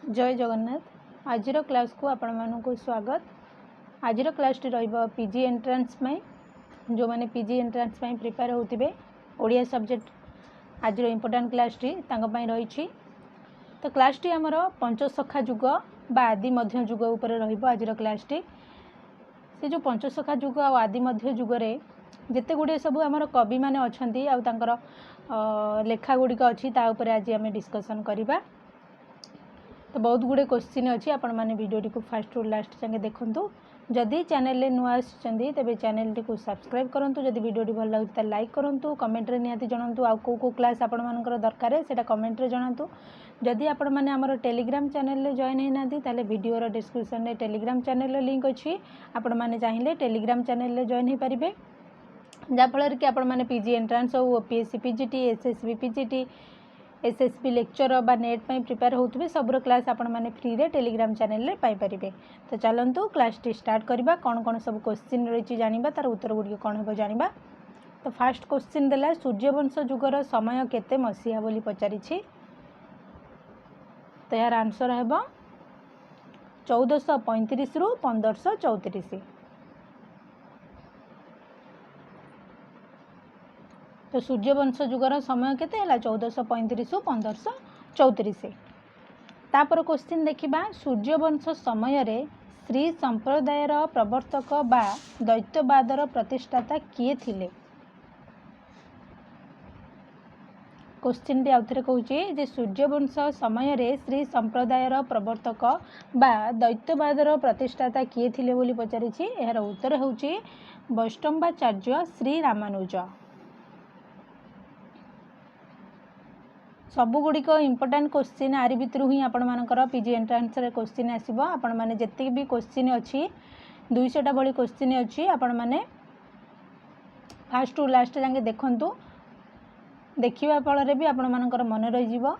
जय जगन्नाथ। आज क्लास को आपण मानक स्वागत। आज क्लास टी रहिबा पीजी एंट्रेंस में जो माने पीजी एंट्रेंस में प्रिपेयर होतिबे ओडिया सब्जेक्ट आज इम्पोर्टेंट क्लास टी तांग पई रहिछि। तो क्लास टी हमर पंचसखा युग बा आदि मध्य युग ऊपर रहिबो। आज क्लास टी से जो पंचसखा युग आ आदि मध्य युग रे जेते गुडे सब हमर कवि माने अछंती आ तांकर लेखा गुडिक अछि ता ऊपर आज हम डिस्कशन करिबा। तो बहुत गुड़े क्वेश्चन अच्छी आपण मैंने वीडियो को फास्ट टू लास्ट जाके देखूँ। जदि चैनल नुआ आछंती तेबे चैनल टी को सब्सक्राइब करूँ। जदि वीडियो भल लगे लाइक करूँ। कमेंट रे निहाती जणातु आ को क्लास आपण मानकर दरकार है सेटा कमेंट रे जणातु। जदि आपण माने हमर टेलीग्राम चैनल रे जॉइन है नाती ताले वीडियो रो डिस्क्रिप्शन रे टेलीग्राम चैनल रो लिंक अछि। आपण माने चाहिए टेलीग्राम चैनल रे जॉइन हो पारिबे जाफल कि आपण माने पीजी एंट्रेंस हो OPSC PGT SSB PGT SSB lecture बा नेट पे प्रिपेयर होतबे सबरो क्लास आपण माने फ्री रे टेलीग्राम चैनल रे पाई परिबे। तो चलंतु क्लास टी स्टार्ट करबा। कोन कोन सब क्वेश्चन रहिछि जानिबा तार उत्तर गुडी कोन हो जानिबा। तो फर्स्ट क्वेश्चन देला सूर्यवंश युगर समय केते मसिया बोली पचारिछि। तो यार आंसर हेबो 1435 रु 1534। तो सूर्यवंश युगर समय केते हला 1435 रु 1534। तापर क्वेश्चन देखिबा सूर्यवंश समय रे श्री संप्रदायर प्रवर्तक बा दैत्यवादर प्रतिष्ठाता किए थिले। क्वेश्चन टी आउथरे कहूची जे सूर्यवंश समय रे श्री संप्रदायर प्रवर्तक बा दैत्यवादर प्रतिष्ठाता किए थिले बोली पचारिछि। एहार उत्तर होउची वैष्णवाचार्य श्री रामानुज। सबु गुड़िक इंपोर्टेंट क्वेश्चन आरि भितर ही आपण मानकर पीजी एंट्रेंस रे क्वेश्चन आसीबो। आपण माने जत्ते भी क्वेश्चन अछि 200टा भली क्वेश्चन अछि। आपण माने फर्स्ट टू लास्ट जाके देखंतु। देखिबा फल रे भी आपण मानकर मन रहि जिवो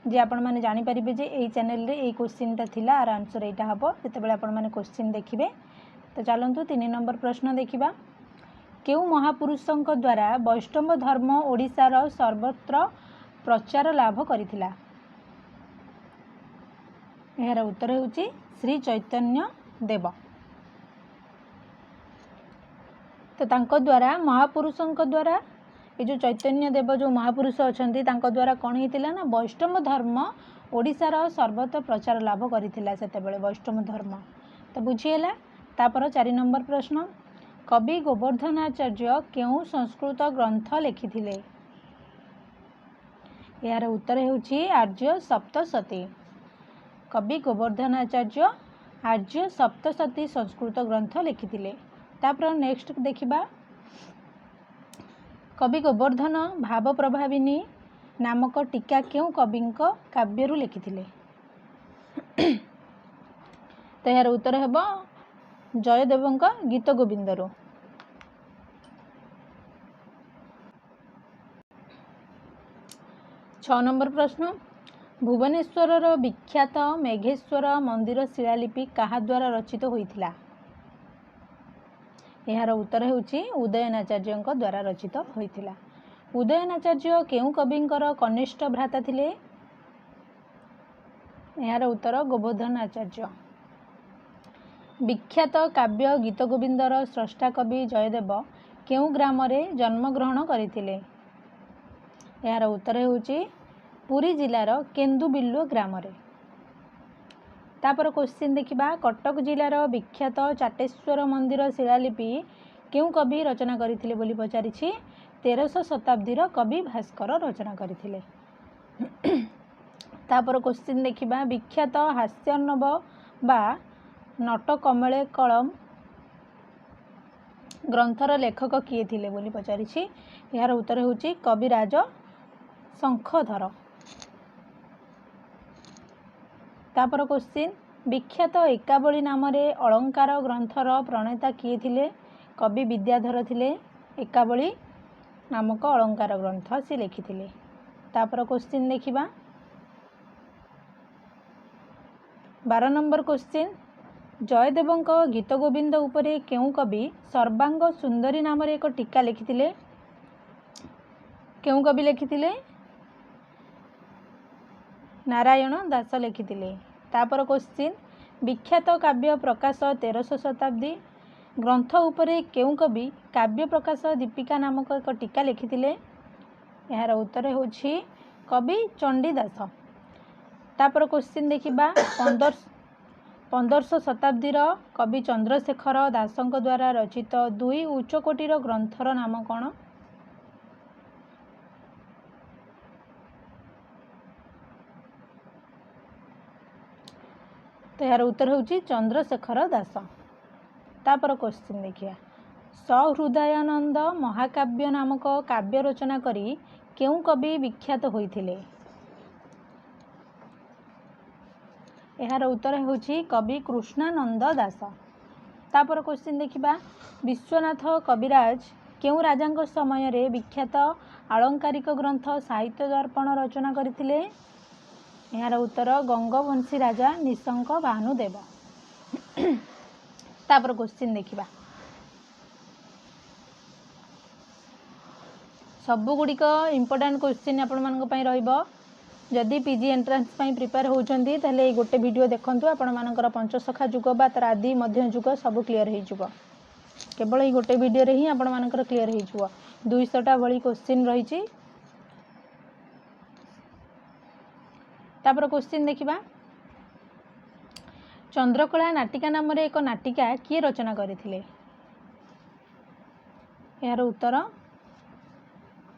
जे आपण माने जानि परिबे जे एई चैनल रे एई क्वेश्चनटा थिला आर आंसर एटा हबो जते बेले आपण माने क्वेश्चन देखिबे। तो चलंतु 3 नंबर प्रश्न देखिबा। केउ महापुरुषों द्वारा वैष्णव धर्म ओडिशार सर्वत्र प्रचार लाभ करिथिला। एहार उत्तर होउची श्री चैतन्य देव। तो तांको द्वारा महापुरुषों द्वारा ये जो चैतन्य देव जो महापुरुष अछंती तांको द्वारा कौन हेतिला ना वैष्णव धर्म ओडिशार सर्वत्र प्रचार लाभ करिथिला सेते बेले वैष्णव धर्म। तो बुझिएला। तापर 4 नंबर प्रश्न कवि गोवर्धनाचार्य केउ संस्कृत ग्रंथ लिखिथिले। यार उत्तर हेउची आर्य सप्तशती। कवि गोवर्धनाचार्य आर्य सप्तशती संस्कृत ग्रंथ लिखिथिले। तापर नेक्स्ट देखिबा कवि गोवर्धन भाव प्रभाविनी नामक टीका केउ कविंक काव्यरु लिखिथिले। तो यार उत्तर हेबो जयदेवंक गीत गोविंदरु। 6 नंबर प्रश्न भुवनेश्वर विख्यात मेघेश्वर मंदिर शिलालिपि कहा द्वारा रचित होइथिला। यार उत्तर हेउची उदयनाचार्य द्वारा रचित होइथिला। उदयनाचार्य केउ कविंकर कनिष्ठ भ्राता थिले। यार उत्तर गोवर्धनाचार्य। विख्यात काव्य गीत गोविंदर स्रष्टा कवि जयदेव केउ ग्राम रे जन्मग्रहण करथिले। यार उत्तर हेउची पुरी जिलार केन्दुबिल्लो ग्राम रे। तापर क्वेश्चन देखिबा कटक जिलार विख्यात चाटेश्वर मंदिर शिलालिपि केउ कवि रचना करथिले बोली पचारिछि। 1300 शताब्दीर कवि भास्कर रचना करथिले। तापर क्वेश्चन देखिबा विख्यात हास्यर्णव बा नट कमले कलम ग्रंथर लेखक किए थिले बोली पचारिछि। यार उत्तर होउची कविराज शंखधर। तापर क्वेश्चन विख्यात एकावली नाम रे अलंकार ग्रंथर प्रणेता किए थिले। कवि विद्याधर थिले। एकावली नामक अलंकार ग्रंथ से लिखिथिले। तापर क्वेश्चन देखिबा 12 नंबर क्वेश्चन जयदेवंक गीत गोविंद उपरे केउ कवि सर्वांग सुंदरी नाम रे एक टीका लिखिथिले। केउ कवि लिखिथिले नारायण दास लिखिथिले। तापर क्वेश्चन विख्यात काव्य प्रकाश 1300 शताब्दी ग्रंथ उपरे केउ कवि काव्य प्रकाश दीपिका नामक एक टीका लिखिथिले? यार उत्तर होछि कवि चंडीदास। तापर क्वेश्चन देखिबा 1500 शताब्दी कवि चंद्रशेखर दासଙ୍କ द्वारा रचित दुई उच्चकोटीर ग्रंथर नाम कौन? तो यार उत्तर होछि चंद्रशेखर दास। तापर क्वेश्चन देखिया सहृदयानंद महाकाव्य नामक काव्य रचना करी केउ कवि विख्यात होइथिले? यार उत्तर होछि कवि कृष्णानंद दास। तापर क्वेश्चन देखिबा विश्वनाथ कविराज केउ राजांक समय रे विख्यात आलंकारिक ग्रंथ साहित्य दर्पण रचना करथिले? यार उत्तर गंगवंशी राजा निशंक भानुदेव। तापर क्वेश्चन देखिबा सबु गुड़िक इंपोर्टेंट क्वेश्चन आपण मानक पई रहइबो। जदि पीजी एंट्रेंस पई प्रिपेयर होउचंदी तले गोटे वीडियो देखंतु आपण मानकर पंचसखा जुग बा तर आदि मध्य जुग सब क्लियर हो जिवो। केवल ये गोटे वीडियो रे ही आपण मानकर क्लियर हो जिवो। 200 टा भली क्वेश्चन रहिछि। तापर क्वेश्चन देखिबा चंद्रकला नाटिका नाम रे एक नाटिका किए रचना करथिले? यार उत्तर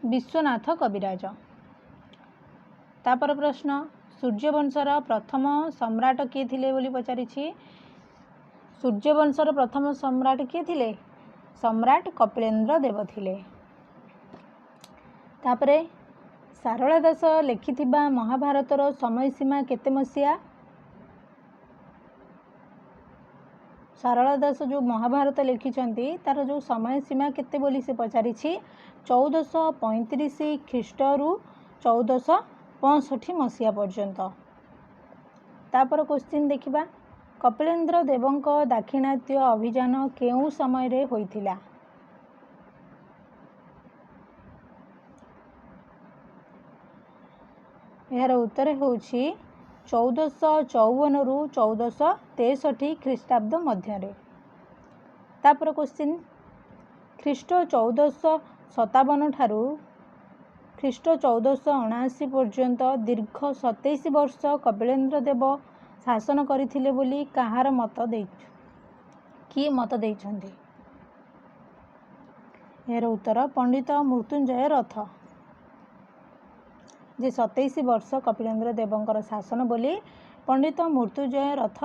विश्वनाथ कविराज। तापर प्रश्न सूर्यवंशर प्रथम सम्राट किए थिले बोली पचारिछि? सूर्यवंशर प्रथम सम्राट किए थिले? सम्राट कपिलेन्द्र देव थिले। तापरे सारला दास लिखिथिबा महाभारतर समय सीमा केते मसिया? सारला दास जो महाभारत लिखिछंती तार जो समय सीमा केते बोली से पचारिछि? 1435 ख्रीष्ट रु 1465 मसिया पर्यंत। तापर क्वेश्चन देखिबा कपिलेन्द्र देवंक दाक्षिणात्य अभियान केउ समय रे होइथिला? यार उत्तर होछि 1454 रु 1463 ख्रीष्टाब्द मध्य रे। तापर क्वेश्चन ख्रीष्ट 1457 ठारू ख्रीष्ट 1479 पर्यंत दीर्घ 27 वर्ष कपिलेन्द्र देव शासन करथिले बोली कहार मत किए मत देइछंती? यार उत्तर पंडित मृत्युंजय रथ जे 27 वर्ष कपिलेन्द्र देवंकर शासन बोली पंडित मृत्युंजय रथ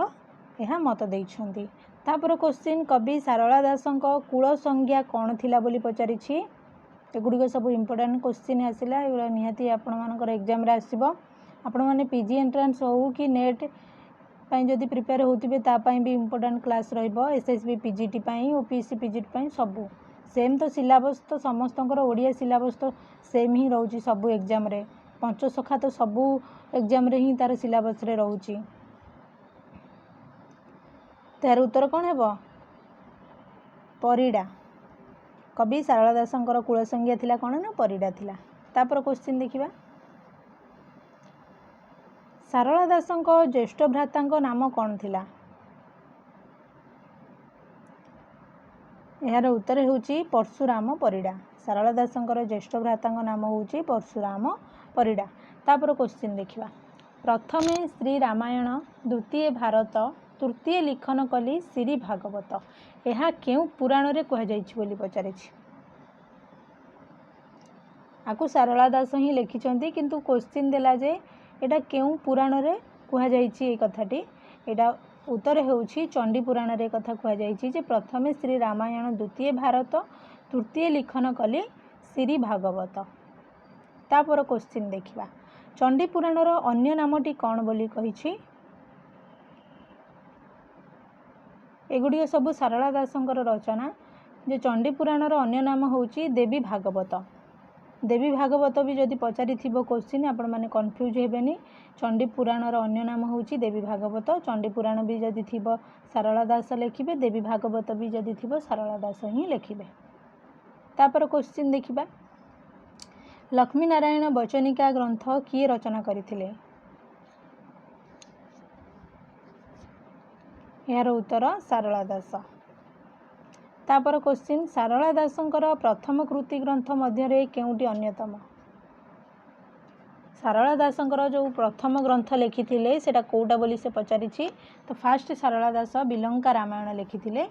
यह मत देइछंती। तापर क्वेश्चन कवि सारला दासंक कुल संज्ञा कौन थिला बोली पचारिछि? एगुड़िक सब इंपोर्टेंट क्वेश्चन आसला एगुड़ा निहाती आपण मानकर एग्जाम रे आसीबो। आपण माने पीजी एंट्रेंस हो कि नेट पई जदी प्रिपेयर होतिबे ता पई भी इंपोर्टेंट क्लास रहइबो। एसएसबी पीजीटी पई ओपीएससी पीजीटी पई सब सेम तो सिलेबस तो समस्तंकर ओडिया सिलेबस तो सेम ही रहउची सब एग्जाम रे। पंचसखा तो सब एग्जाम रे ही तार सिलेबस रे रहउची। तार उत्तर कौन हेबो? परिडा। कवि सारला दासंकर कुल संज्ञा थिला कौन ना परिडा थिला। तापर क्वेश्चन देखिबा सारला दासंक ज्येष्ठ भ्रातांक नाम कौन थिला? यार उत्तर होउची परशुराम परिडा। सारला दासंकर ज्येष्ठ भ्रातांक नाम होउची परशुराम परिडा। तापर क्वेश्चन देखिबा प्रथमे श्री रामायण द्वितीय भारत तृतीय लिखन कली श्री भागवत यह केउ पुराण रे कह जाइछि बोली पचारिछि? आकु सारला दास ही लिखिछंती किंतु क्वेश्चन देला जे एटा केउ पुराण रे कह जाइछि ए कथाटी? एटा उत्तर होउछि चंडी पुराण रे कथा कह जाइछि जे प्रथमे श्री रामायण द्वितीय भारत तृतीय लिखन कली श्री भागवत। तापर क्वेश्चन देखिबा चंडी पुराणर अन्य नामटी कौन बोली कहिछि? एगुड़िक सब सारला दासंकर रचना जे चंडी पुराणर अन्य नाम होउछि देवी भागवत। देवी भागवत भी जदि पचारि थिबो क्वेश्चन आपण माने कंफ्यूज हेबेनी। चंडी पुराणर अन्य नाम होउछि देवी भागवत। चंडी पुराण भी जदि थिबो सारला दास लिखिबे, देवी भागवत भी जदि थिबो सारला दास ही लिखिबे। तापर क्वेश्चन देखिबा लक्ष्मी नारायण बचनिका ग्रंथ किए रचना करथिले? यार उत्तर सारला दास। तापर क्वेश्चन सारला दासंकर प्रथम कृति ग्रंथ मध्य केउटी अन्यतम। सारला दासंकर जो प्रथम ग्रंथ लिखिथिले सेटा कोउटा बोली से पचारि। तो फास्ट सारला दास बिलंका रामायण लिखिथिले।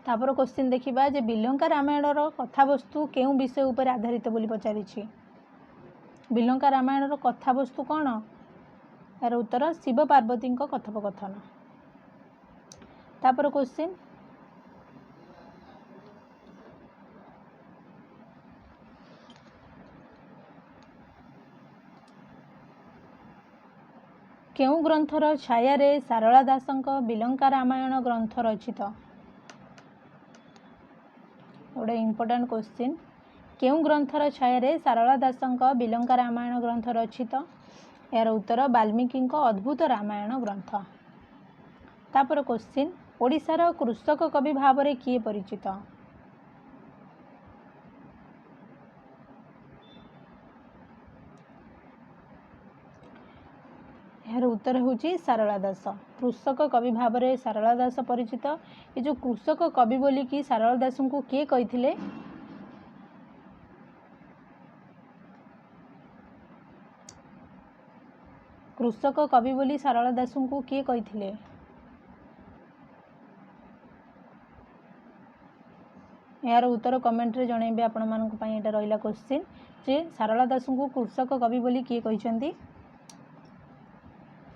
तापर क्वेश्चन देखिबा जे बिलंका रामायणर कथावस्तु केउ विषय उपर आधारित बोली पचारि। बिलंका रामायणर कथावस्तु कौन? यार उत्तर शिव पार्वती कथोपकथन। तापर क्वेश्चन केउ ग्रंथर छाया रे सारला दासंक बिलंका रामायण ग्रंथ रचित। गोटे इम्पोर्टेंट क्वेश्चन केउ ग्रंथर छाया रे सारला दासंक बिलंका रामायण ग्रंथ रचित। यार उत्तर वाल्मीकि अद्भुत रामायण ग्रंथ। तापर क्वेश्चन ओडिशार कृषक कवि भाव में किए परिचित। यार उत्तर होची सारला दास। कृषक कवि भाव में सारला दास परिचित। ये जो कृषक कवि बोली कि सारला दास को किए कहिथिले? कृषक कवि बोली सारला दास को किए कहिथिले? यार उत्तर कमेंट रे जणैबे आपण मानक पई। एटा रहिला क्वेश्चन जे सारला दास को कृषक कवि बोली किए कहिसंती।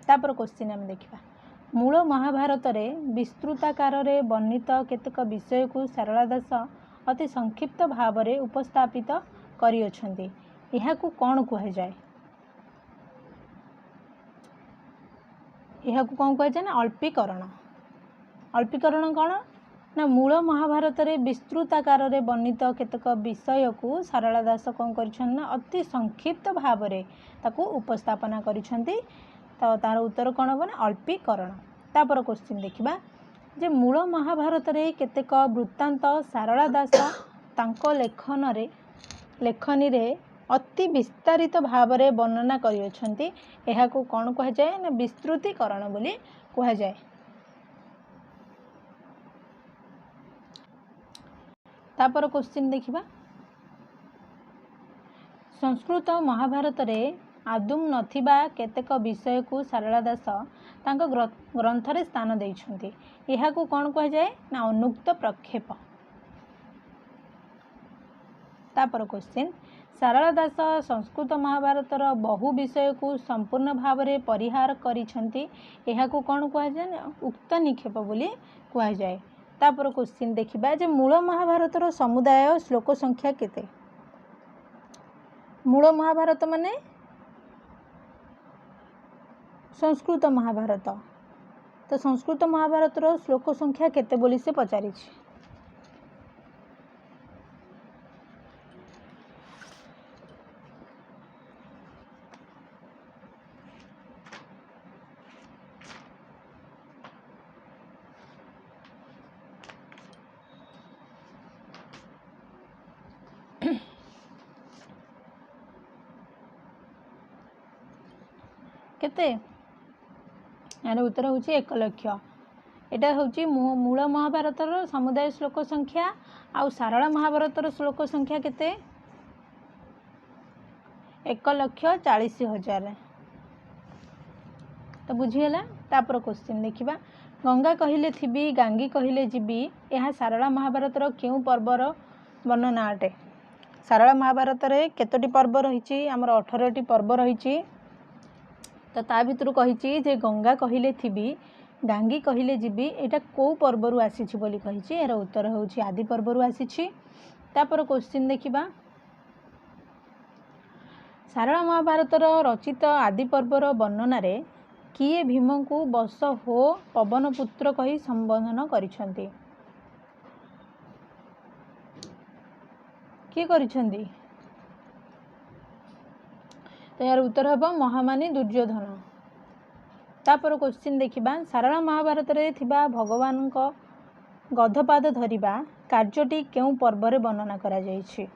तापर क्वेश्चन आम देखा मूल महाभारत रे विस्तृताकार रे वर्णित केतक विषय को सारला दास अति संक्षिप्त भाव में उपस्थापित करियछंती। एहाकू कौन कह जाए? एहाकू कौन कह जाए ना अल्पीकरण। अल्पीकरण कौन ना मूल महाभारत रे विस्तृताकार रे वर्णित केतक विषय को सारला दास कौन करिछन ना अति संक्षिप्त भाव में ताकू उपस्थापना करिछंती। तो तार उत्तर कौन हम ना अल्पीकरण। तापर क्वेश्चन देखिबा जे मूल महाभारत रे केतेक वृत्तांत सारला दास तांको लेखनी रे अति विस्तारित भाव में वर्णना करियछंती। एहाकू कौन कह जाए ना विस्तृतीकरण बोली कह जाए। तापर क्वेश्चन देखिबा संस्कृत महाभारत रे आदुम नथिबा केतेक विषय को सारला दास तांको ग्रंथ रे स्थान देइछंती। एहाकू कौन कह जाए ना अनुक्त प्रक्षेप। तापर क्वेश्चन सारला दास संस्कृत महाभारत रो बहु विषय को संपूर्ण भाव में परिहार करिछंती। एहाकू कौन कह जाए ना उक्त निक्षेप बोली कह जाए। तापर क्वेश्चन देखिबा जे मूल महाभारत रो समुदाय श्लोक संख्या केते? मूल महाभारत माने संस्कृत महाभारत। तो संस्कृत महाभारत रो श्लोक संख्या केते बोली से पचारि। केते? यार उत्तर हूँ 1 लक्ष। यहाँ हूँ मूल महाभारत समुदाय श्लोक संख्या आउ सारला महाभारत श्लोक संख्या केते? 1,40,000। तो बुझीगला। तापर क्वेश्चन देखिबा गंगा कहिले थिबी गांगी कहिले जीवी यह सारला महाभारत क्यों पर्वर वर्णना अटे? सारला महाभारत रे केतोटी पर्व रही? आमर 18टी पर्व रही। तो ता भितर कही जे गंगा कहिले थिबी गांगी कहिले जीवी एटा को पर्वरु आसीछि बोली कही। यार उत्तर होछि आदि पर्वरु आसीछि। तापर क्वेश्चन देखिबा सारला महाभारत रचित आदि पर्वर वर्णना रे किए भीम को बस हो पवन पुत्र कही संबोधन करिछंती? किए करिछंती? तो यार उत्तर हम महामानी दुर्योधन। तापर क्वेश्चन देखिबा सारला महाभारत रे थिबा भगवान को गधपाद धरिबा कार्यटी केउ पर्व रे वर्णना करा जायछि?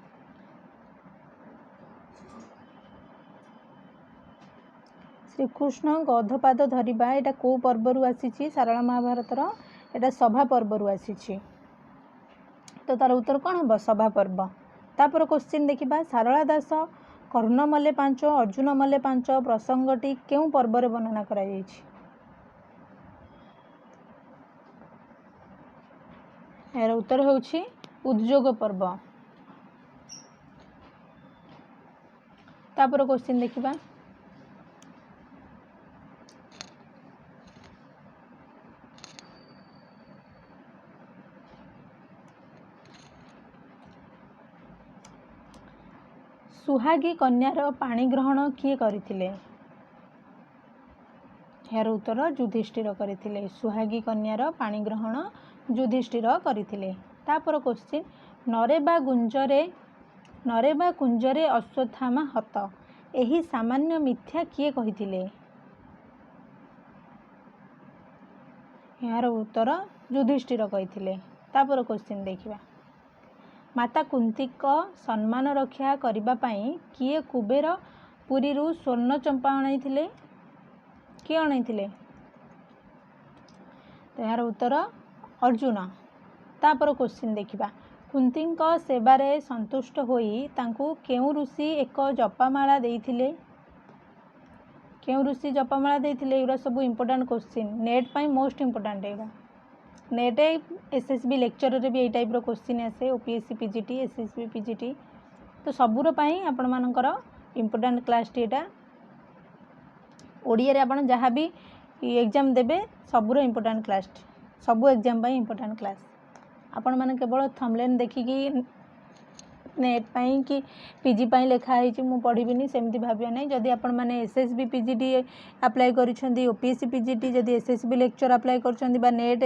श्रीकृष्ण गधपाद धरिबा एटा को पर्वरु आसीछि सारला महाभारतर एटा सभा पर्वरु आसीछि तो तार उत्तर कौन हम सभा पर्व। तापर क्वेश्चन देखिबा सारला दास कर्ण मल्ले 5 अर्जुन मल्ले 5 प्रसंगटी केउ पर्व रे वर्णना करा जायछि। यार उत्तर होछि उद्योग पर्व। तापर क्वेश्चन देखिबा सुहागी कन्यार पाणी ग्रहण किए करथिले। यार उत्तर युधिष्ठिर करथिले। सुहागी कन्यार पाणी ग्रहण युधिष्ठिर करथिले। तापर क्वेश्चन नरेबा कुंजरे अश्वत्थामा हत एही सामान्य मिथ्या किए कहिथिले। यार उत्तर युधिष्ठिर कहिथिले। तापर क्वेश्चन देखिबा माता कुंती को सम्मान रक्षा करिबा पई किए कुबेर पुरी रु स्वर्ण चंपा आनैथिले किए आनैथिले। यार उत्तर अर्जुन। तापर क्वेश्चन देखिबा कुंती को सेवारे संतुष्ट होई तांकू केउ ऋषि एक जपामाला देइथिले। केउ ऋषि जपामाला देइथिले। एरा सब इंपोर्टेंट क्वेश्चन नेट पई मोस्ट इंपोर्टेंट एगा नेट एसएसबी लेक्चर रे भी ए टाइप रो क्वेश्चन आसे ओपीएससी पीजीटी एसएसबी पीजीटी तो सबुर पई आपण मानकर इंपोर्टेंट क्लास टी एटा ओडिया रे आपण जहाँ भी एग्जाम देबे सबुर इंपोर्टेंट क्लास सबु एग्जाम पई इंपोर्टेंट क्लास आपण माने केवल थंबनेल देखिकी नेट पई कि पीजी पई लेखा है मु पढ़िबिनी सेमती भाबिया नहीं। जदि आपण माने एसएसबी पीजीटी अप्लाई करिसेंती ओपीएससी पीजीटी जदि एसएसबी लेक्चर अप्लाई करछंती बा नेट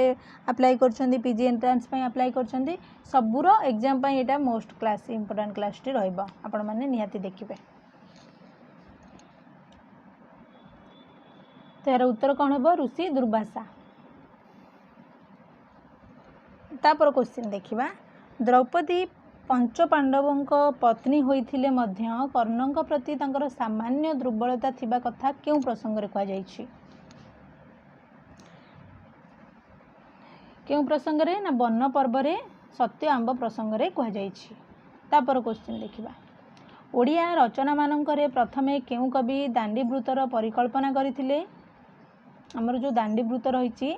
अप्लाई करछंती पीजी एंट्रेंस पई अप्लाई करछंती सबुरो एग्जाम पई एटा मोस्ट क्लास इंपोर्टेंट क्लास टी रहइबा आपण माने निहाती देखिबे। तेरा उत्तर कौन हेबो ऋषि दुर्वासा। तापर क्वेश्चन देखिबा द्रौपदी पंच पांडवों पत्नी होइथिले मध्य कर्णंक प्रति तांकर सामान्य दुर्बलता थिबा कथा केउ प्रसंग रे कहा जायछि। केउ प्रसंग रे ना वन पर्व रे सत्य आंब प्रसंग रे कहा जायछि। तापर क्वेश्चन देखिबा ओडिया रचना मानंकरे प्रथमे केउ कवि दांडीवृत्तर परिकल्पना करिथिले। हमर जो दांडीवृत्त रहिछि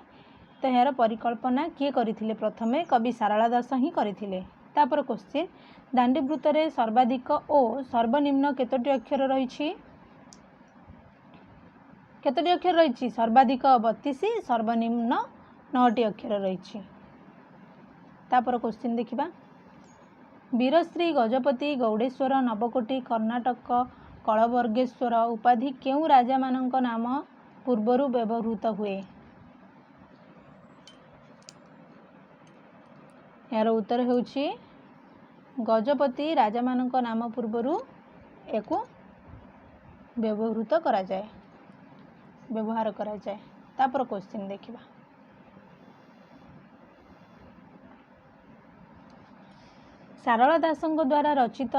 तो यार परिकल्पना किए करिथिले प्रथमे कवि सारला दास ही करिथिले। तापर क्वेश्चन दांडीवृत्त रे सर्वाधिक ओ सर्वनिम्न केतोटी अक्षर रहिछि। केतोटी अक्षर रहिछि सर्वाधिक 32 सर्वनिम्न 9टी अक्षर रहिछि। तापर क्वेश्चन देखिबा वीरश्री गजपति गौडेश्वर नवकोटी कर्णाटक कलवर्गेश्वर उपाधि केउ राजा मानक नाम पूर्वरु व्यवहृत हुए। यार उत्तर होउछि गजपति राजा मानक नाम पूर्वरु एको व्यवहृत करा जाए व्यवहार करा जाए। तापर क्वेश्चन देखिबा सारला दासंक द्वारा रचित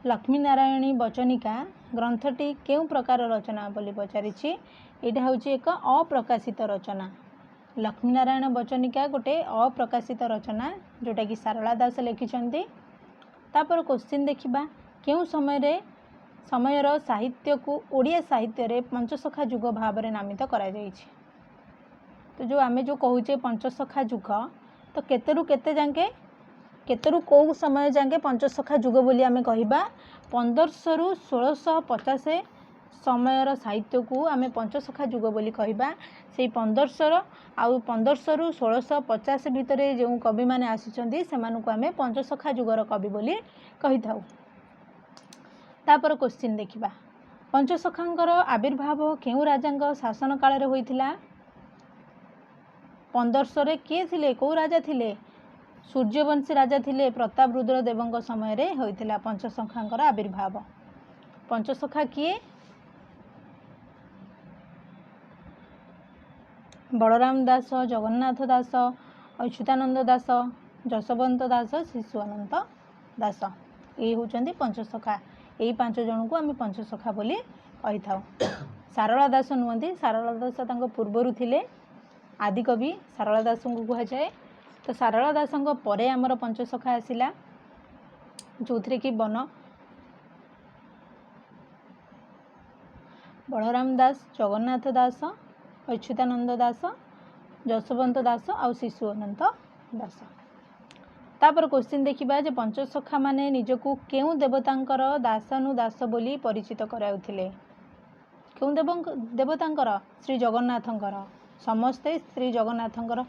लक्ष्मीनारायणी वचनिका ग्रंथटी केउ प्रकार रचना बोली पचारिछि। एटा होउछि एक अप्रकाशित रचना। लक्ष्मीनारायण वचनिका गोटे अप्रकाशित रचना जोटा कि सारला दास लिखिछन्ती। तापर क्वेश्चन देखिबा केउ समयर साहित्य को ओडिया साहित्य रे पंचसखा युग भाव रे नामित करा जायछि। तो जो आमे जो कहूचे पंचसखा युग तो केतरु केते जांके केतरु को समय जांके पंचसखा युग बोली आमे कहिबा 1500 रु 1650 समयर साहित्य को आमे पंचसखा युग बोली कहिबा। से 1500 रु 1650 भितरे जो कवि माने आसिचंदी सेमानकु आमे पंचसखा युगर कवि बोली कहि थाउ। तापर क्वेश्चन देखिबा पंचसखांकर आविर्भाव केउ राजांक शासन काल रे होइथिला। 1500 रे किए थिले को राजा थिले सूर्यवंशी राजा थिले प्रताप रुद्र देवंक समय रे होइथिला पंचसखांकर आविर्भाव। पंचसखा किए बलराम दास जगन्नाथ दास अच्युतानंद दास जशवंत दास शिशुअनंत दास ये होचंदी पंचसखा। यही 5 जन को आम पंचसखा बोली କହିଥାଉ। ସାରଳା ଦାସ नुहति, सारला दास तांको पूर्वरु थिले आदिकवि सारला दास को कह जाए। तो सारला दास परे आमर पंचसखा आसिला जो थे कि बन बलराम दास, जगन्नाथ दास, अच्युतानंद दास, जशवंत दास आ शिशु अनंत दास। तापर क्वेश्चन देखिबा जे पंचसखा माने निजकु केउ देवतांकर दासनु दास बोली परिचित कराउथिले। केउ देवतांकर? श्री जगन्नाथंकर। समस्ते श्री जगन्नाथंकर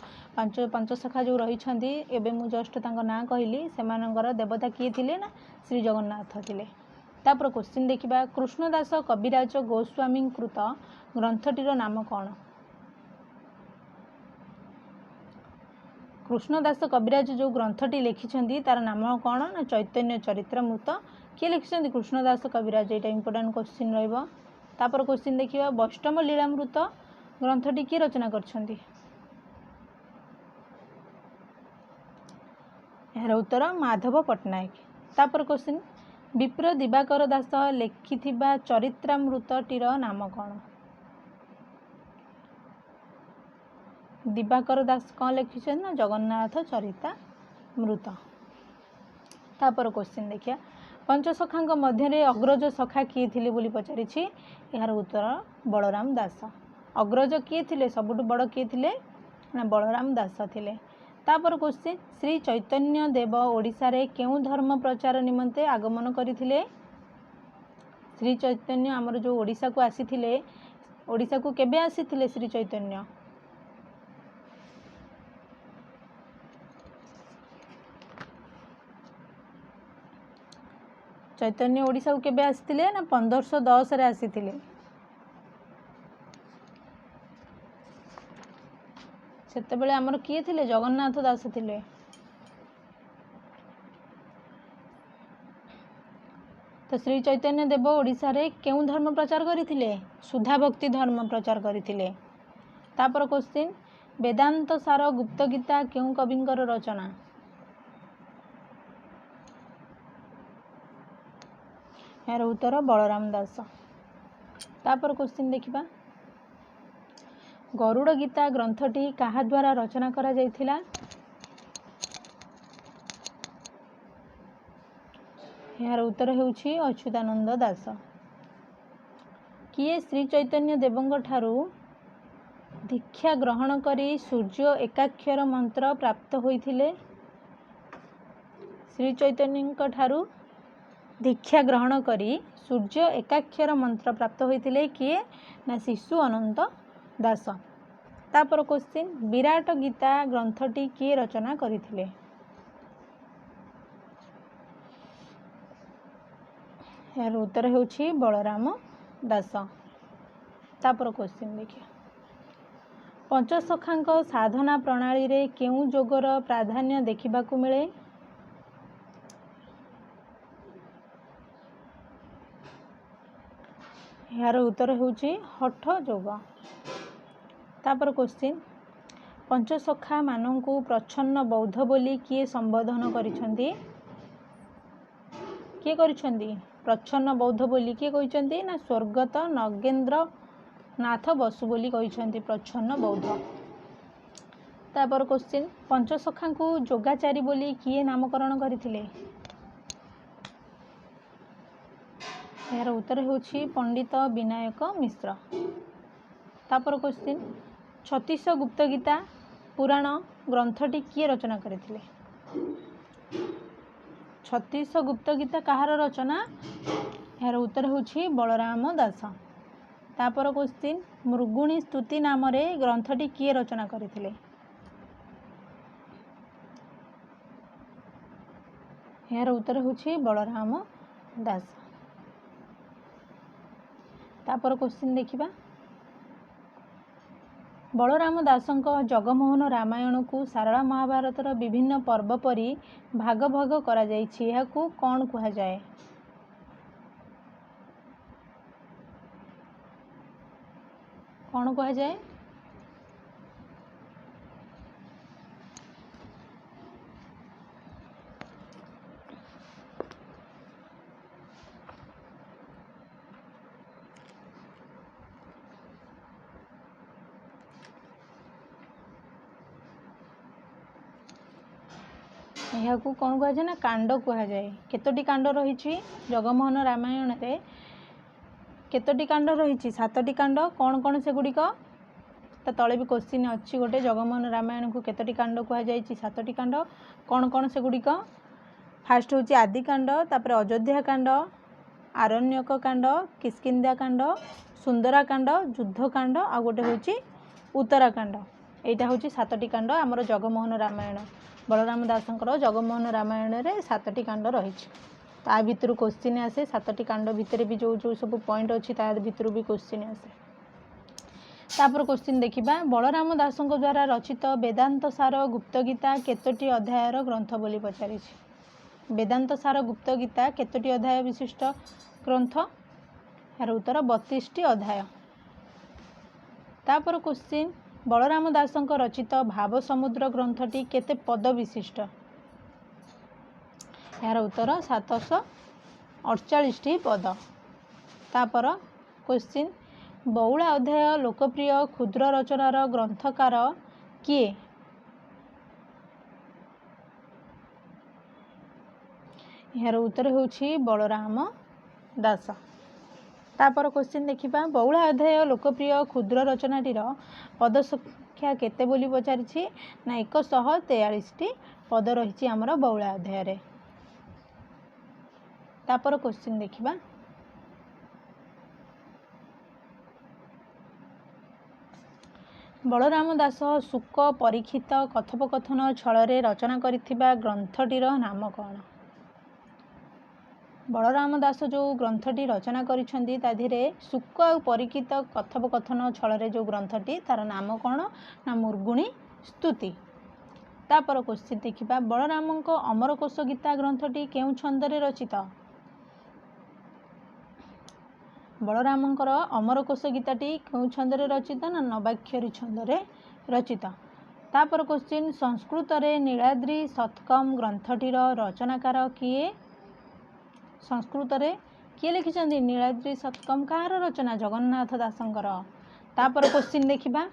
पंचसखा जो रही छंदी एबे मु जस्ट तांको ना कहली सेमानंकर देवता किए थिले ना श्री जगन्नाथ थिले। तापर क्वेश्चन देखिबा कृष्णदास कविराज गोस्वामी कृत ग्रंथटीर नाम कौन? कृष्णदास कविराज जो ग्रंथटी लिखिछंदी तार नाम कौन ना चैतन्य चरित्रामृत। किए लिखिछंदी? कृष्णदास कविराज। एटा इंपोर्टेंट क्वेश्चन रहइबो। तापर क्वेश्चन देखिबा वैष्णव लीलामृत ग्रंथटी किए रचना करछंदी? यार उत्तर माधव पट्टनायक। तापर क्वेश्चन विप्र दिवाकर दास लिखिथिबा चरित्रामृतटीर नाम कौन? दिवाकर दास कौन लिखिछन ना जगन्नाथ चरित्रामृत। तापर क्वेश्चन देखिया पंचसखांक मध्य अग्रज सखा किए थिले बोली पचारिछि। यार उत्तर बलराम दास। अग्रज किए थिले? सबुठु बड़ किए थिले ना बलराम दास थिले। तापर क्वेश्चन श्री चैतन्य देव ओडिशा रे केउ धर्म प्रचार निमंते आगमन करिथिले? श्री चैतन्य आमर जो ओडिशा को आसीथिले, ओडिशा को केबे आसीथिले श्री चैतन्य? चैतन्य ओडिशा को केबे आसीथिले ना 1510 रे आसीथिले। सेते बेले हमर किए थिले? जगन्नाथ दास थिले। तो श्री चैतन्य देव ओडिशा रे केउ धर्म प्रचार करिथिले? सुधा भक्ति धर्म प्रचार करिथिले। तापर क्वेश्चन वेदांत सार गुप्त गीता केउ कविंकर रचना? यार उत्तर बलराम दास। तापर क्वेश्चन देखिबा गरुड़ गीता ग्रंथटी काहा द्वारा रचना करा जायथिला? यार उत्तर हेउछि अच्युतानंद दास। किए श्री चैतन्य देवंग ठारू दीक्षा ग्रहण करी सूर्य एकाक्षर मंत्र प्राप्त होइथिले? श्री चैतन्य ठारू दीक्षा ग्रहण करी सूर्य एकाक्षर मंत्र प्राप्त होइथिले किए ना शिशु अनंत दास। तापर क्वेश्चन विराट गीता ग्रंथटी किए रचना करिथिले? यार उत्तर हेउछि बलराम दास। तापर क्वेश्चन देखिए पंचसखांक साधना प्रणाली रे केउ जोगर प्राधान्य देखिबाकू मिले? यार उत्तर हेउछि हठ जोग। तापर क्वेश्चन पंचसखा मानंकु प्रच्छन्न बौद्ध बोली किए संबोधन करिसंती? किए करिसंती? प्रच्छन्न बौद्ध बोली किए कहिसंती ना स्वर्गत नगेंद्र नाथ बसु बोली कहिसंती प्रच्छन्न बौद्ध। तापर क्वेश्चन पंचसखांकु जोगाचारी बोली किए नामकरण करिथिले? यार उत्तर हेउछि पंडित विनायक मिश्र। तापर क्वेश्चन 36 गुप्त गीता पुराण ग्रंथटी किए रचना करिथिले? 36 गुप्त गीता कहार रचना? यार उत्तर हेउछि बलराम दास। तापर क्वेश्चन मृगुणी स्तुति नाम रे ग्रंथटी किए रचना करिथिले? यार उत्तर हेउछि बलराम दास। तापर क्वेश्चन देखिबा बलराम दासंक जगमोहन रामायण को सारला महाभारतर विभिन्न पर्व परी भाग भाग करा जायछि। याकू कोन कुहा जाय? कोन कुहा जाय? यह कौन कहुए ना कांड कहुए। केतोटी कांड रही जगमोहन रामायण रे केतोटी कांड रही 7टी कांड कौन कौन से गुड़िक तो तले भी क्वेश्चन अच्छी गोटे जगमोहन रामायण को केतोटी कांड कहुए 7टी कांड कौन कौन से गुड़िक फास्ट हूँ आदि कांड तापर अयोध्या कांड आरण्यक कांड किष्किंधा कांड सुंदरा कांड युद्ध कांड आ गोटे हूँ उत्तराकांड। यहाँ हूँ 7टी कांड आमर जगमोहन रामायण बलराम दासंकर जगमोहन रामायण रे 7टी कांड रही ता भितर क्वेश्चन आसे 7टी कांड भितर भी जो जो सब पॉइंट अच्छी ता भितर भी क्वेश्चन आसे। तापर क्वेश्चन देखिबा बलराम दासंक द्वारा रचित वेदांत सार गुप्त गीता केतोटी अध्यायर ग्रंथ बोली पचारि। वेदांत सार गुप्त गीता केतोटी अध्याय विशिष्ट ग्रंथ यार उत्तर 32टी अध्याय। तापर क्वेश्चन बलराम दासंक रचित भाव समुद्र ग्रंथटी केते पद विशिष्ट यार उत्तर 748टी पद। तापर क्वेश्चन बौला अध्याय लोकप्रिय क्षुद्र रचनार ग्रंथकार किए यार उत्तर होछि बलराम दास। तापर क्वेश्चन देखिबा बौला अध्याय लोकप्रिय क्षुद्र रचनाटीर पद संख्या केते बोली पचारि ना 143टी पद रही आमर बौला अध्याय रे। तापर क्वेश्चन देखिबा बलराम दास शुक परीक्षित कथोपकथन छଳରେ रचना करिथिबा ग्रंथटीर नाम कौन। बलराम दास जो ग्रंथटी रचना करिसेंती ता धीरे शुक और परीक्षित कथोपकथन छଳରେ जो ग्रंथटी तार नाम कौन ना मुर्गुणी स्तुति। तापर क्वेश्चन देखिबा बलरामक अमरकोश गीता ग्रंथटी केउ छंदरे रचित। बलरामंकर अमरकोश गीताटी केउ छंदरे रचित ना नवाक्षरी छंदरे रचित। तापर क्वेश्चन संस्कृत रे नीलाद्रि शतकम ग्रंथटीर रचनाकार किए। संस्कृत रे किए लिखिछंती नीलाद्रि शतकम कार रचना जगन्नाथ दासंकर। तापर क्वेश्चन देखिबा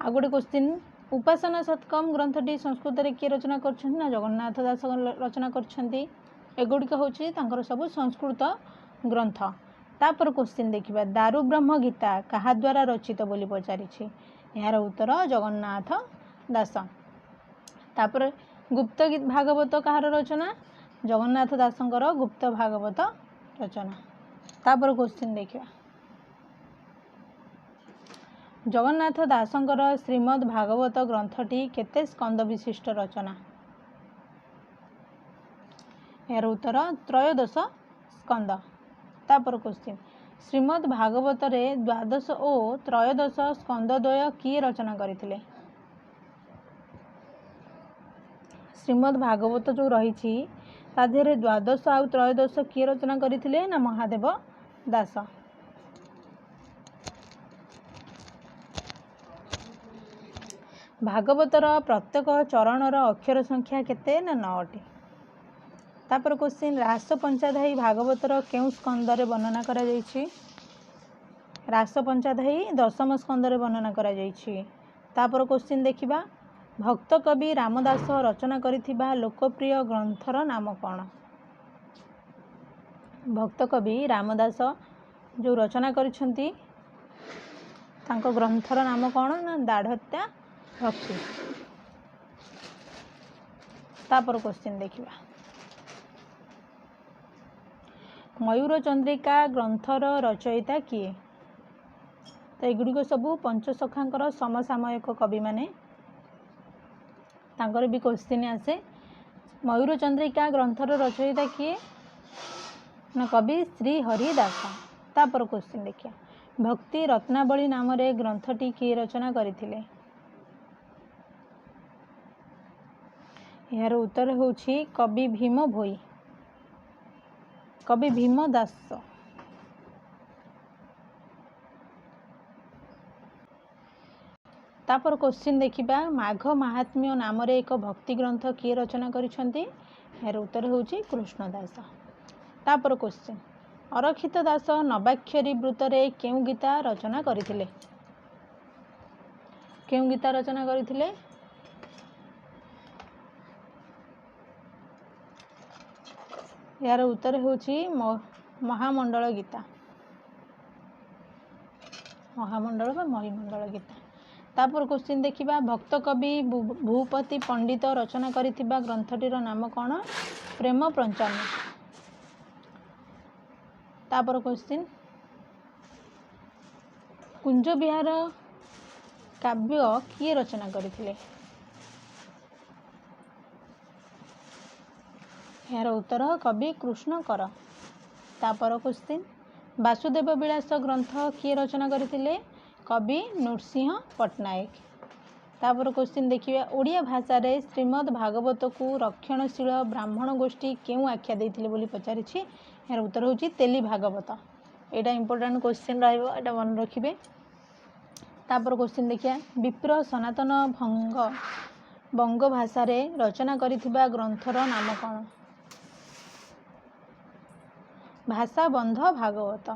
आ गोटे क्वेश्चन उपासना शतकम ग्रंथटी संस्कृत रे किए रचना करछंती ना जगन्नाथ दास रचना करछंती। एगुड़िक होछि तांकर सब संस्कृत ग्रंथ। तापर क्वेश्चन देखिबा दारु ब्रह्म गीता कहा द्वारा रचित बोली पचारिछि यार उत्तर जगन्नाथ दास। तापर गुप्त भागवत कहार रचना जगन्नाथ दासंकर गुप्त भागवत रचना। तापर क्वेश्चन देखिबा जगन्नाथ दासंकर श्रीमद् भागवत ग्रंथटी केते स्कंद विशिष्ट रचना यार उत्तर 13 स्कंद। तापर क्वेश्चन श्रीमद् भागवत रे 12 और 13 स्कंद द्वय किए रचना करथिले। श्रीमद् भागवत जो रही ता देहरे 12 आउ 13 किए रचना करथिले ना महादेव दास। भागवतर प्रत्येक चरणर अक्षर संख्या केते ना 9टी। तापर क्वेश्चन रास पंचाध्यायी भागवतर केउ स्कंदरे वर्णना करा जायछि। रास पंचाध्यायी 10म स्कंदरे वर्णना करा जायछि। तापर क्वेश्चन देखिबा भक्त कवि रामदास रचना करिथिबा लोकप्रिय ग्रंथर नाम कौन। भक्त कवि रामदास जो रचना करिसेंती तांको ग्रंथर नाम कौन ना दाढ़त्या भक्ति। तापर क्वेश्चन देखिबा मयूर चंद्रिका ग्रंथर रचयिता किए। तो एगुड़िक सबू पंचसखांकर समसामयिक कवि माने तांकर भी क्वेश्चन आसे। मयूर चंद्रिका ग्रंथर रचयिता किए ना कवि श्री हरिदास। तापर क्वेश्चन देखिया भक्ति रत्नावली नाम रे ग्रंथटी किए रचना करथिले यार उत्तर होछि कवि भीम भोई कवि भीम दास। तापर क्वेश्चन देखिबा माघ महात्म्य नाम रे एक भक्ति ग्रंथ किए रचना करिसेंती यार उत्तर होछि कृष्णदास। तापर क्वेश्चन अरक्षित दास नवाक्षरी वृत्त रे केउ गीता रचना करथिले। केउ गीता रचना करथिले यार उत्तर होची महामंडल गीता। महामंडल बा महिमंडल गीता। तापर क्वेश्चन देखिबा भक्त कवि भूपति पंडित रचना करिथिबा ग्रंथटीर नाम कौन? प्रेम पंचानन। तापर क्वेश्चन कुंज विहार काव्य किए रचना करथिले? यार उत्तर कवि कृष्णकर। तापर क्वेश्चन वासुदेव विलास ग्रंथ किए रचना करथिले? कवि नृसिंह पट्टनायक। तापर क्वेश्चन देखिए ओडिया भाषा रे श्रीमद् भागवत को रक्षणशील ब्राह्मण गोष्ठी क्यों आख्या देथिले बोली पचारिछि? यार उत्तर होची तेली भागवत। एटा इंपोर्टेंट क्वेश्चन रहइबो, एटा मन रखिबे। तापर क्वेश्चन देखिया विप्र सनातन बंग भाषा रे रचना करिथिबा ग्रंथर नाम कौन? भाषा बंध भागवत।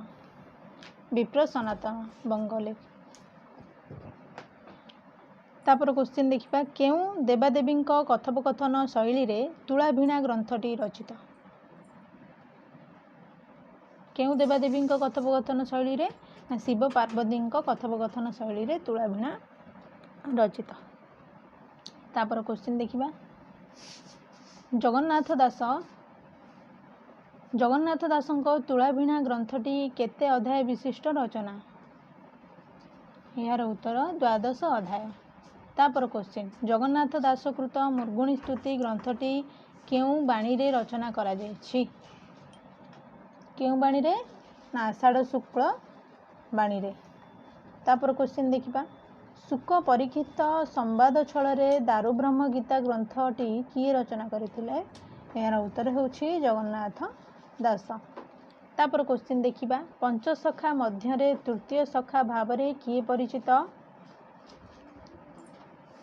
विप्र सनातन बंगले। तापर क्वेश्चन देखिबा केउं देवादेवी कथोपकथन शैली रे तुलाभीणा ग्रंथटी रचित? केउं देवादेवी कथोपकथन शैली रे? शिव पार्वती कथोपकथन शैली रे तुलाभीणा रचित। तापर क्वेश्चन देखिबा जगन्नाथ दास तुलाभीणा ग्रंथटी केते अध्याय विशिष्ट रचना? यार उत्तर 12 अध्याय। तापर क्वेश्चन जगन्नाथ दासकृत मुर्गुणी स्तुति ग्रंथटी केउं बाणी रे रचना करा जायछि? केउं बाणी रे? ना आषाढ़ शुक्ल बाणी रे। तापर क्वेश्चन देखिबा सुक परीक्षित संवाद छल रे दारु ब्रह्म गीता ग्रंथटी किए रचना करथिले? यार उत्तर होछि जगन्नाथ दास। तापर क्वेश्चन देखिबा पंचसखा मध्य रे तृतीय सखा भाव रे किए परिचित?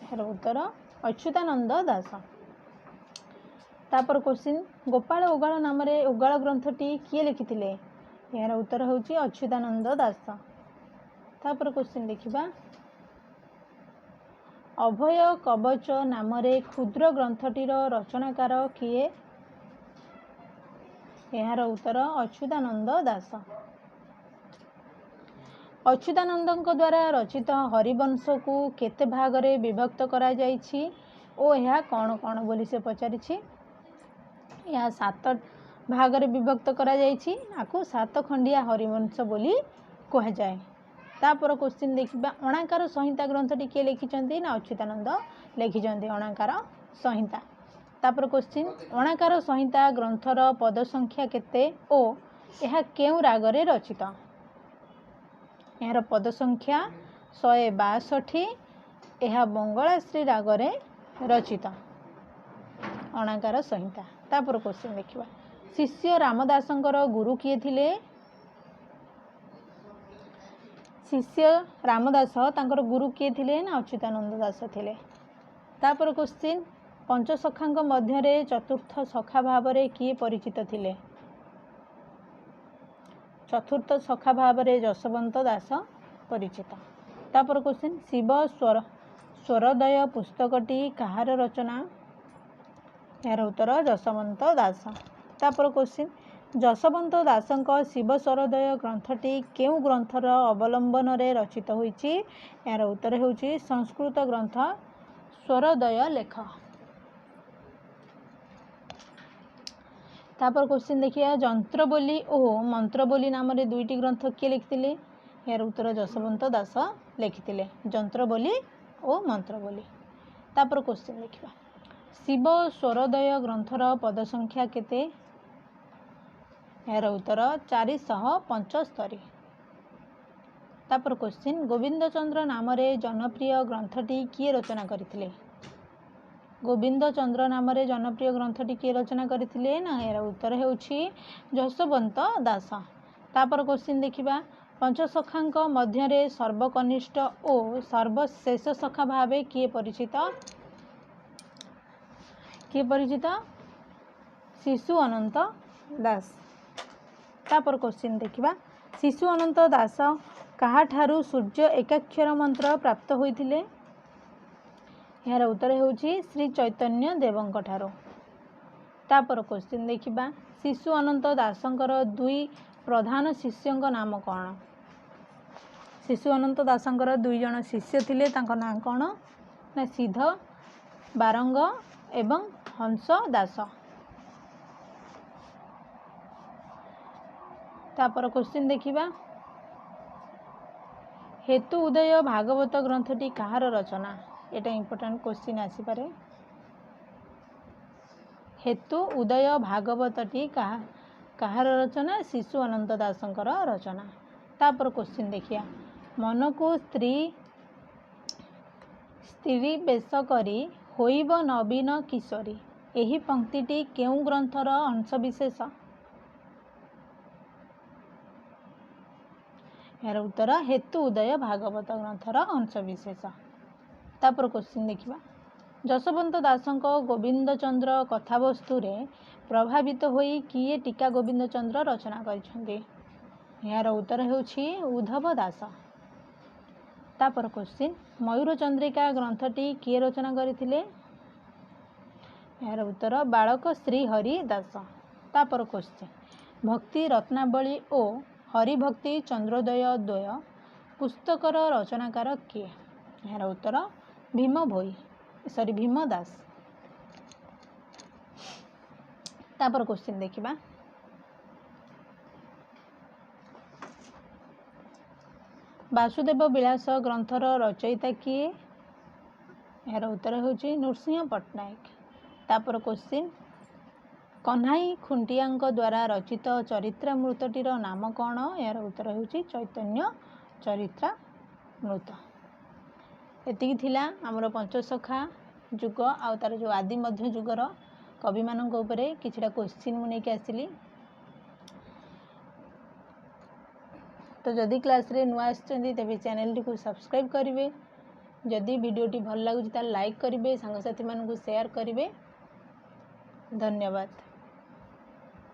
यार उत्तर अच्युतानंद दास। तापर क्वेश्चन गोपाल उगाल नाम रे उगाल ग्रंथटी किए लिखिथिले? यार उत्तर होछि अच्युतानंद दास। तापर क्वेश्चन देखिबा अभय कवच नाम रे क्षुद्र ग्रंथटीर रचनाकार किए? यार उत्तर अच्युतानंद दास। अच्युतानंद द्वारा रचित हरिवंश को केते भाग रे विभक्त करा जायछि ओ यह कौन कौन बोली से पचारिछि? यह 7 भाग रे विभक्त करा जायछि। आकु 7 खंडिया हरिवंश बोली कह जाए। तापर क्वेश्चन देखिबा अणाकार संहिता ग्रंथटी के लिखिचंती? ना अच्युतानंद लिखिचंती अणाकार संहिता। तापर क्वेश्चन अणाकार संहिता ग्रंथर पद संख्या केते ओ यह केउं राग रे रचित? यार पद संख्या 162। यह बंगलाश्री राग रे रचित अणाकार संहिता। तापर क्वेश्चन देखिबा शिष्य रामदासंकर गुरु किए थिले? शिष्य रामदास तांकर गुरु किए थिले? ना अच्युतानंद दास थिले। तापर क्वेश्चन पंचसखांक मध्य रे चतुर्थ सखा भाव रे किए परिचित थिले? चतुर्थ सखा भाव रे जसवंत दास परिचित। तापर क्वेश्चन शिव स्वरदय पुस्तकटी कहार रचना? यार उत्तर जसवंत दास। तापर क्वेश्चन जसवंत दासंक शिव स्वरदय ग्रंथटी केउं ग्रंथर अवलंबन रे रचित होईछि? यार उत्तर होउछि संस्कृत ग्रंथ स्वरदय लेख। तापर क्वेश्चन देखिया जंत्र बोली और मंत्र बोली नाम रे दुईटी ग्रंथ किए लिखिथिले? यार उत्तर जसवंत दास लिखिथिले जंत्र बोली और मंत्र बोली। तापर क्वेश्चन देखिबा शिव स्वरदय ग्रंथर पद संख्या केते? यार उत्तर 475। तापर क्वेश्चन गोविंद चंद्र नाम रे जनप्रिय ग्रंथटी किए रचना करथिले? गोविंद चंद्र नाम रे जनप्रिय ग्रंथटी किए रचना करथिले? ना यार उत्तर हेउछि जसवंत दास। तापर क्वेश्चन देखिबा पंचसखांक मध्य रे सर्वकनिष्ठ और सर्वशेष सखा भावे किए परिचित? किए परिचित? शिशु अनंत दास। तापर क्वेश्चन देखिबा शिशु अनंत दास कहा ठारू सूर्य एकाक्षर मंत्र प्राप्त होइथिले? यार उत्तर होउछि श्री चैतन्य देवंक ठारू। तापर क्वेश्चन देखिबा शिशु अनंत दासंकर दुई प्रधान शिष्यंक नाम कौन? शिशु अनंत दासंकर दुई जन शिष्य थिले, तांको नाम कौन ना सिद्ध बारंग एवं हंस दास। तापर क्वेश्चन देखिबा, हेतु उदय भागवत ग्रंथटी कहार रचना? एटा इंपोर्टेंट क्वेश्चन आसी पारे। हेतु उदय भागवतटी कहार रचना? शिशु अनंत दासंकर रचना। तापर क्वेश्चन देखिया, मन को स्त्री बेश करी होइब नवीन किशोरी, एही पंक्तिटी केउ ग्रंथर अंशविशेष? यार उत्तर हेतु उदय भागवत ग्रंथर अंशविशेष। तापर क्वेश्चन देखिबा, जशवंत दासंक गोविंद चंद्र कथावस्तु रे प्रभावित होई किए टीका गोविंद चंद्र रचना करिसेंती? यार उत्तर हेउछि उद्धव दास। तापर क्वेश्चन, मयूर चंद्रिका ग्रंथटी किए रचना करथिले? यार उत्तर बालक श्री हरि दास। तापर क्वेश्चन, भक्ति रत्नावली ओ हरिभक्ति चंद्रोदय द्वय पुस्तकर रचनाकार किए? यार उत्तर भीम दास। तापर क्वेश्चन देखिबा, वासुदेव विलास ग्रंथर रचयिता किए? यार उत्तर हेउछि नृसिंह पट्टनायक। तापर क्वेश्चन, कन्हाई खुंटियाଙ୍କ द्वारा रचित चरित्रामृतटीर नाम कौन? यार उत्तर हेउछि चैतन्य चरित्रामृत। एतिकी थिला हमर पंचसखा जुग आ तार जो आदि मध्य जुगर कवि मानक उपरे किछिटा क्वेश्चन मु नेकी आसिली। तो जदि क्लास रे नुआ आछंती तेबे चैनल टी को सब्सक्राइब करिवे, जदि वीडियो टी भल लागुछि त लाइक करिवे, सांग साथी मानकु शेयर करिवे। धन्यवाद।